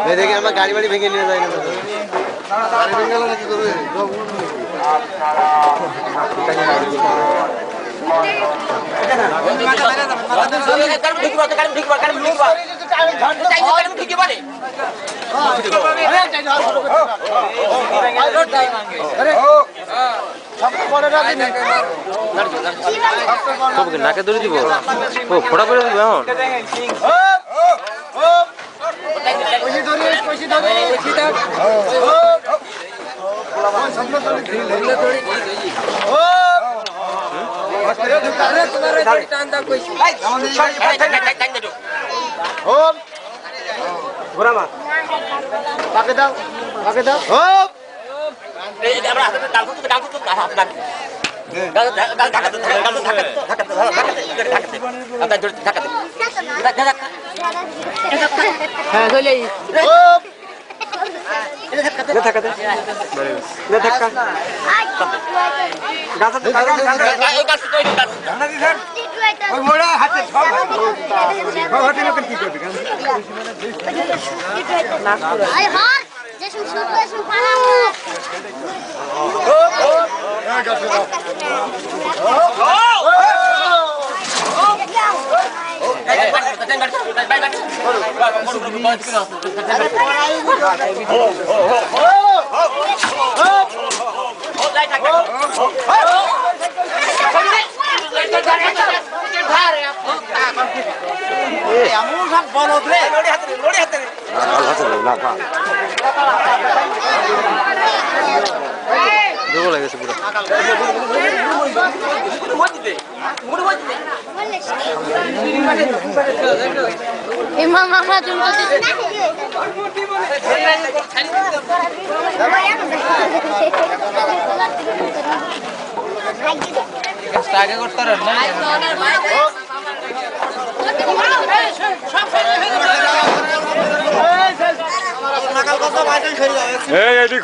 দেখি আমরা গাড়ি বাড়ি ভেঙে নিয়ে যাই না গাড়ি ভেঙে গেলে কি করবে নাকে ধরে দিব ও ফোটা করে দিব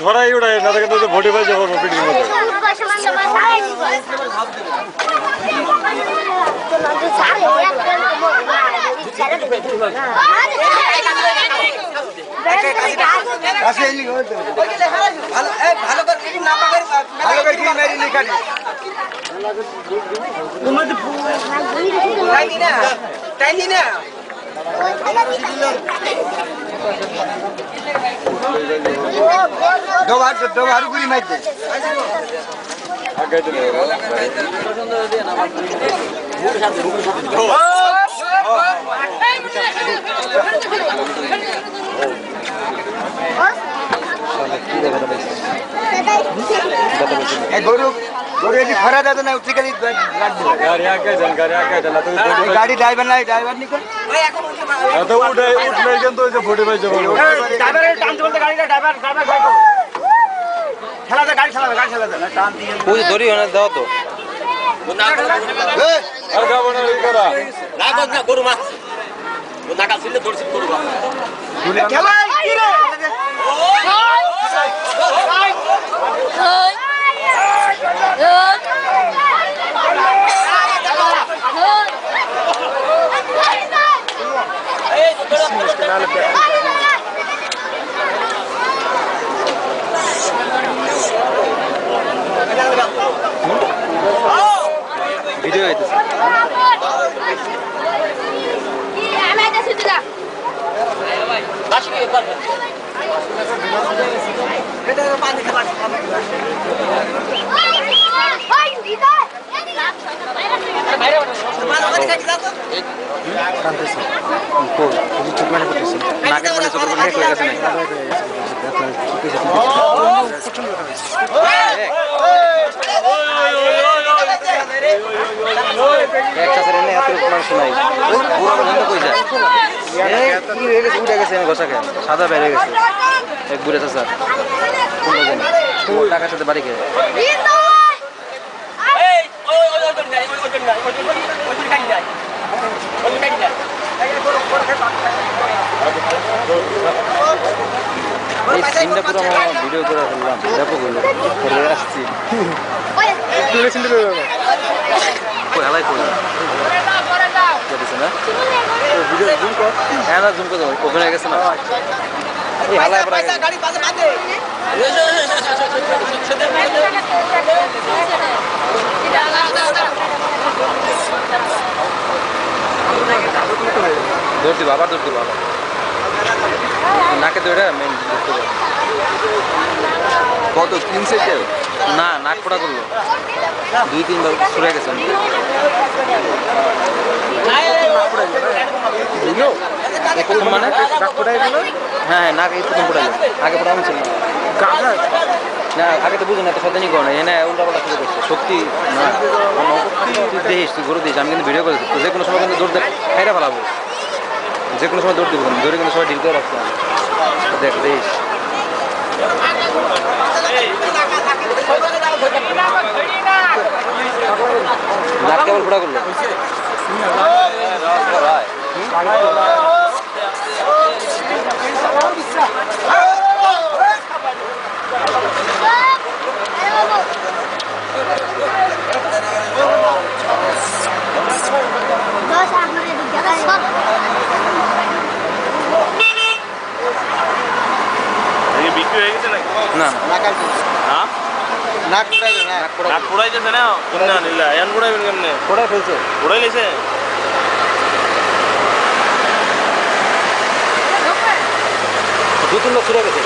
ঘোড়াই উড়াই না থাকে তো ভোটে পাই যাবো পিটির মধ্যে दोबारा गुरी मार दे आगे चले गोरू गोरू यदि खरा जाता ना उठी करी गाड़ी आके चला तो गाड़ी ड्राइवर निकल तो उठ नहीं तो जो फोटो भाई जो ड्राइवर टाइम चलते गाड़ी का ड्राइवर खेला दे गाड़ी चला दे टाइम दिए कोई दोरी होने दो तो आगा बना ये करा लागो ना गोरू मा वो नाका सिले दोर सिल गोरू खेला की रे ভিডিও হইতেছে আমি এটা শুনতে যা বাসি কি করবে এটা পানি খাবার ওই দিদা বাইরে মানো মানে কাটি দাও তো কানতেছে কোন এই চুপ মানে করতেছে নাকের মানে চোখের মানে হয়ে গেছে একটা ছেলে এত মানুষ নাই পুরো বন্ধ কই যায় কি হয়ে গেছে উঠে গেছে আমি গোসা খেয়ে সাদা বেরিয়ে গেছে এক বুড়া চাচা কোন জানি ও টাকার সাথে বাড়ি খেয়ে এই সিনটা পুরো আমার ভিডিও করে ফেললাম ব্যাপক হলো করে আসছি হালাই করে না হ্যাঁ না জুম করে ওপেন হয়ে গেছে না এই হালাই পড়া গেছে দৌড় দিব আবার দৌড় দিব আবার নাকে দৌড়ে মেন কত 3 সেকেন্ড না নাক পোড়া করলো 2-3 বার সরে গেছে প্রথম মানে নাক পোড়াই গেল হ্যাঁ হ্যাঁ নাক এই প্রথম পোড়া গেল আগে পোড়া ছিল না আগে তো বুঝি না তো সদানি করো না এনে উল্টা পাল্টা শুরু করছে শক্তি না তুই দেখিস তুই গরু দিস আমি কিন্তু ভিডিও করেছি তো যে কোনো সময় কিন্তু দৌড়তে খাইরা ফেলাবো যে কোনো সময় দৌড় দিব দৌড়ে কিন্তু সবাই ঢিল করে রাখতাম দেখ দেখিস নাক কেবল ফোড়া করলো বিক্রি হয়ে গেছে নাকি না হ্যাঁ নাক পোড়াইলো না নাক পোড়াইতেছে না কিনা নিলা এন পোড়াইবেন কেমনে ফোড়াই ফেলছে পোড়াই লেছে 2-3 লোক ছুটে গেছে